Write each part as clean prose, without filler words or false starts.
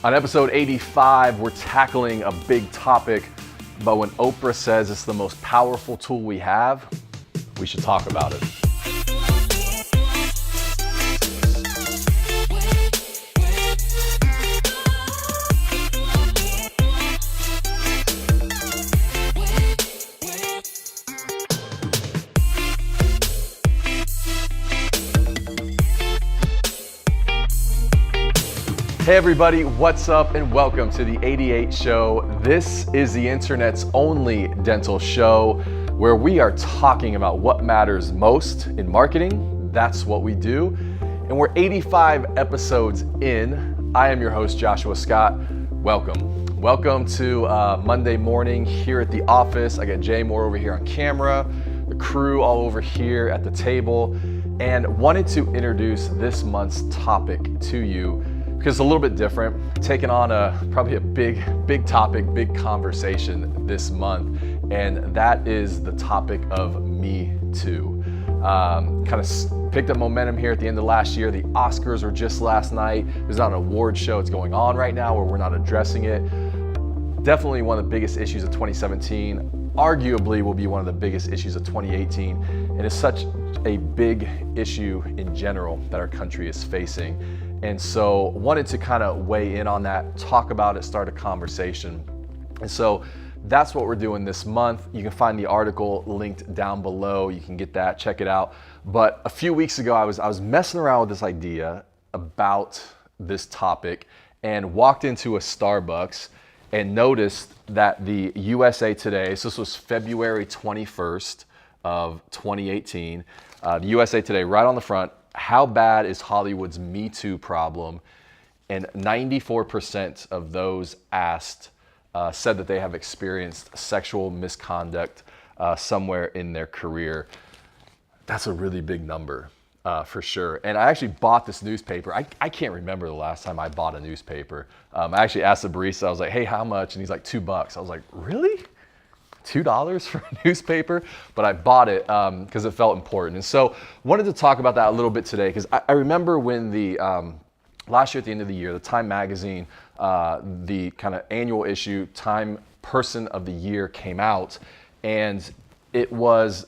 On episode 85, we're tackling a big topic, but when Oprah says it's the most powerful tool we have, we should talk about it. Hey everybody, what's up and welcome to the 88 Show. This is the internet's only dental show where we are talking about what matters most in marketing. That's what we do. And we're 85 episodes in. I am your host, Joshua Scott. Welcome. Welcome to Monday morning here at the office. I got Jay Moore over here on camera, the crew all over here at the table, and wanted to introduce this month's topic to you because it's a little bit different, taking on probably a big topic, big conversation this month, and that is the topic of Me Too. Kind of picked up momentum here at the end of last year. The Oscars were just last night. There's not an award show that's going on right now where we're not addressing it. Definitely one of the biggest issues of 2017, arguably will be one of the biggest issues of 2018, and it's such a big issue in general that our country is facing. And so wanted to kind of weigh in on that, talk about it, start a conversation. And so that's what we're doing this month. You can find the article linked down below. You can get that, check it out. But a few weeks ago, I was messing around with this idea about this topic and walked into a Starbucks and noticed that the USA Today, so this was February 21st of 2018, the USA Today right on the front, how bad is Hollywood's Me Too problem? And 94% of those asked said that they have experienced sexual misconduct somewhere in their career. That's a really big number for sure. And I actually bought this newspaper. I can't remember the last time I bought a newspaper. I actually asked the barista, I was like, hey, how much? And he's like, $2. I was like, really? $2 for a newspaper? But I bought it because it felt important. And so wanted to talk about that a little bit today because I remember when the last year at the end of the year, the Time magazine, the kind of annual issue, Time Person of the Year came out, and it was,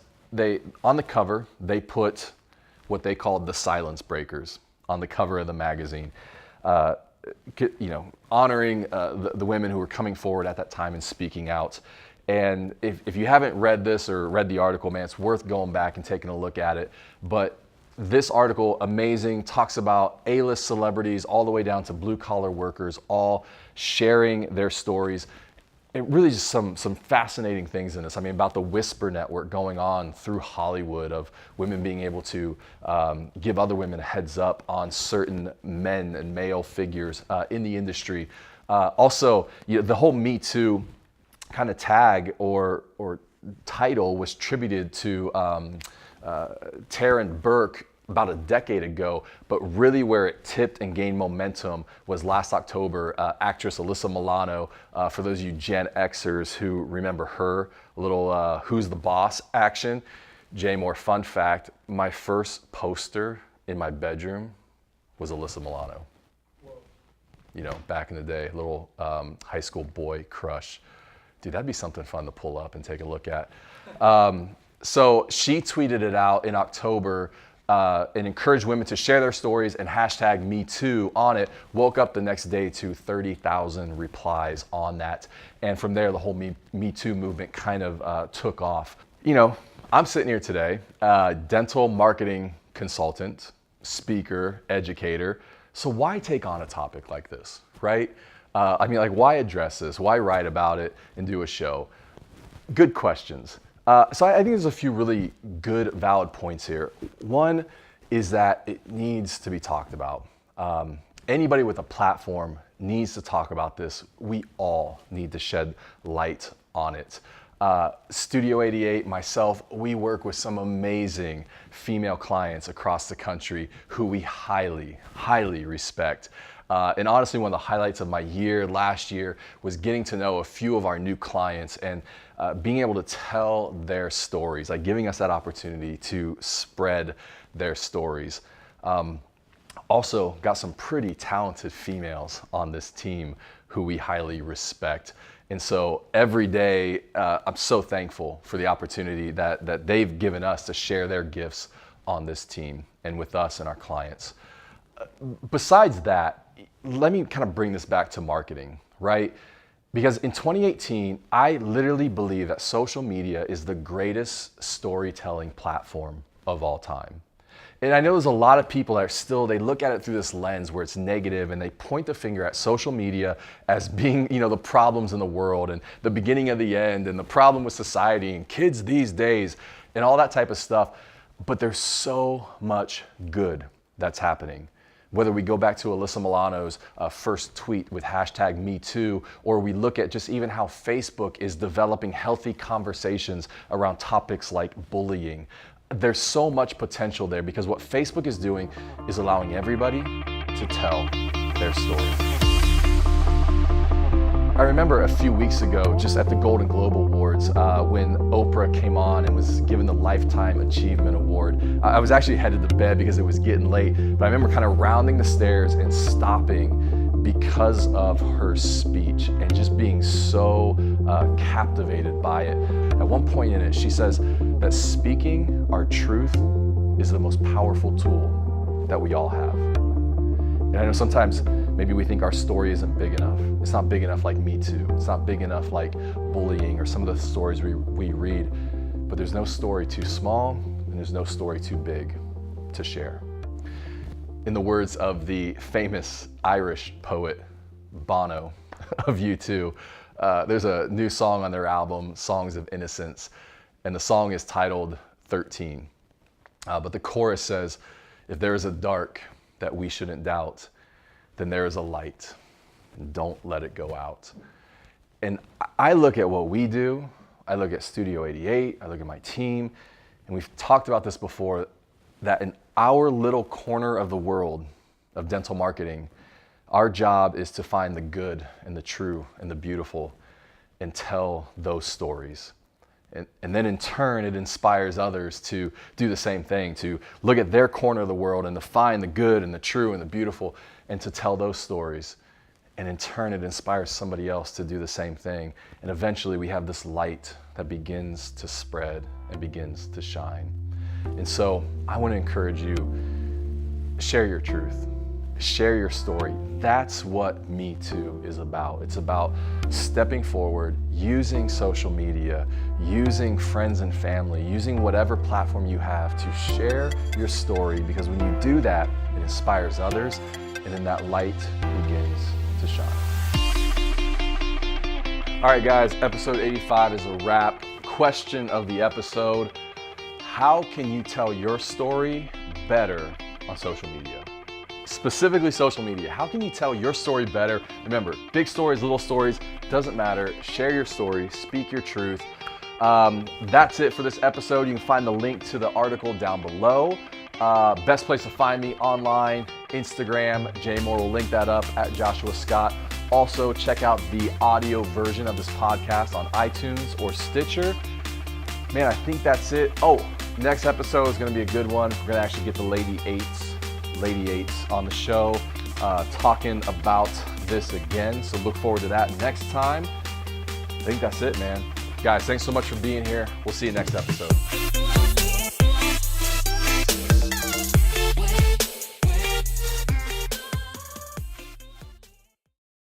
on the cover, they put what they called the silence breakers on the cover of the magazine. Honoring the women who were coming forward at that time and speaking out. And if you haven't read this or read the article, man, it's worth going back and taking a look at it. But this article, amazing, talks about A-list celebrities all the way down to blue-collar workers, all sharing their stories. And really just some fascinating things in this. I mean, about the Whisper Network going on through Hollywood of women being able to give other women a heads up on certain men and male figures in the industry. Also, the whole Me Too kind of tag or title was attributed to Taryn Burke about a decade ago, but really where it tipped and gained momentum was last October. Actress Alyssa Milano, for those of you Gen Xers who remember her, a little Who's the Boss action. Jay Moore, fun fact, my first poster in my bedroom was Alyssa Milano. Whoa. You know, back in the day, little high school boy crush. Dude, that'd be something fun to pull up and take a look at. So she tweeted it out in October and encouraged women to share their stories and hashtag Me Too on it. Woke up the next day to 30,000 replies on that. And from there, the whole Me Too movement kind of took off. You know, I'm sitting here today, dental marketing consultant, speaker, educator. So why take on a topic like this, right? Why address this? Why write about it and do a show? Good questions. So I think there's a few really good, valid points here. One is that it needs to be talked about. Anybody with a platform needs to talk about this. We all need to shed light on it. Studio 88, myself, we work with some amazing female clients across the country who we highly, highly respect. And honestly, one of the highlights of my year last year was getting to know a few of our new clients and being able to tell their stories, like giving us that opportunity to spread their stories. Also got some pretty talented females on this team who we highly respect. And so every day, I'm so thankful for the opportunity that they've given us to share their gifts on this team and with us and our clients. Besides that, let me kind of bring this back to marketing, right? Because in 2018, I literally believe that social media is the greatest storytelling platform of all time. And I know there's a lot of people that are still, they look at it through this lens where it's negative and they point the finger at social media as being, the problems in the world and the beginning of the end and the problem with society and kids these days and all that type of stuff. But there's so much good that's happening. Whether we go back to Alyssa Milano's first tweet with #MeToo, or we look at just even how Facebook is developing healthy conversations around topics like bullying. There's so much potential there because what Facebook is doing is allowing everybody to tell their story. I remember a few weeks ago, just at the Golden Globe Awards, when Oprah came on and was given the Lifetime Achievement Award. I was actually headed to bed because it was getting late, but I remember kind of rounding the stairs and stopping because of her speech and just being so captivated by it. At one point in it, she says that speaking our truth is the most powerful tool that we all have. And I know sometimes maybe we think our story isn't big enough. It's not big enough like Me Too. It's not big enough like bullying or some of the stories we read. But there's no story too small and there's no story too big to share. In the words of the famous Irish poet Bono of U2, there's a new song on their album, Songs of Innocence, and the song is titled 13. But the chorus says, if there is a dark that we shouldn't doubt, then there is a light, and don't let it go out. And I look at what we do, I look at Studio 88, I look at my team, and we've talked about this before, that in our little corner of the world of dental marketing, our job is to find the good and the true and the beautiful and tell those stories. And then in turn, it inspires others to do the same thing, to look at their corner of the world and to find the good and the true and the beautiful and to tell those stories. And in turn, it inspires somebody else to do the same thing. And eventually we have this light that begins to spread and begins to shine. And so I want to encourage you, share your truth. Share your story. That's what Me Too is about. It's about stepping forward, using social media, using friends and family, using whatever platform you have to share your story, because when you do that, it inspires others, and then that light begins to shine. All right, guys, episode 85 is a wrap. Question of the episode: how can you tell your story better on social media? Specifically social media. How can you tell your story better? Remember, big stories, little stories, doesn't matter. Share your story, speak your truth. That's it for this episode. You can find the link to the article down below. Best place to find me online, Instagram. Jay Moore will link that up at Joshua Scott. Also, check out the audio version of this podcast on iTunes or Stitcher. Man, I think that's it. Oh, next episode is going to be a good one. We're going to actually get the Lady Eights on the show, talking about this again. So look forward to that next time. I think that's it, man. Guys, thanks so much for being here. We'll see you next episode.